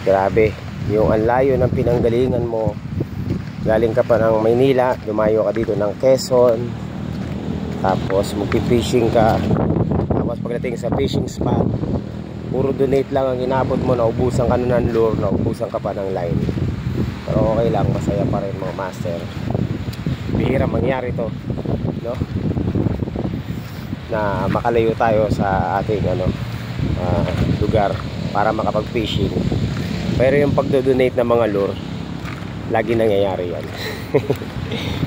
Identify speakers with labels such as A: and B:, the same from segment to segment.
A: Grabe, yung anlayo ng pinanggalingan mo. Galing ka pa ng Maynila, dumayo ka dito ng Quezon, tapos magpipishing ka, tapos pagdating sa fishing spot, puro donate lang ang inabot mo, naubusan ka na ng lure, naubusan ka pa ng line. Pero okay lang, masaya pa rin mga master. Bihira mangyari to, no? Na makalayo tayo sa ating lugar para makapag-fishing. Pero yung pagdo-donate ng mga lure, lagi nangyayari yan.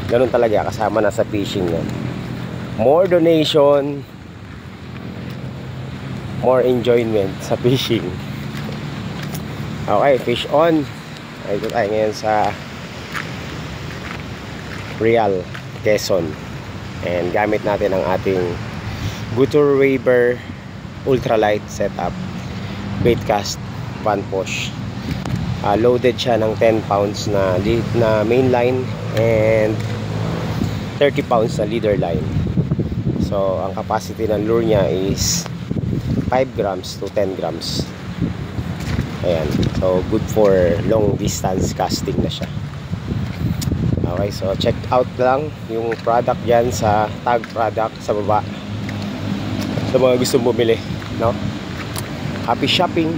A: Ganun talaga, kasama na sa fishing yan. More donation, more enjoyment sa fishing. Okay, fish on. Ito tayo ngayon sa Real, Quezon. And gamit natin ang ating Gutur Waver ultralight setup, baitcast, pan push. Loaded siya ng 10 pounds na mainline and 30 pounds na leader line. So ang capacity ng lure niya is 5 grams to 10 grams. Ayan, so good for long distance casting na siya. Okay, so check out lang yung product dyan sa tag product sa baba, sa mga gustong bumili, no? Happy shopping!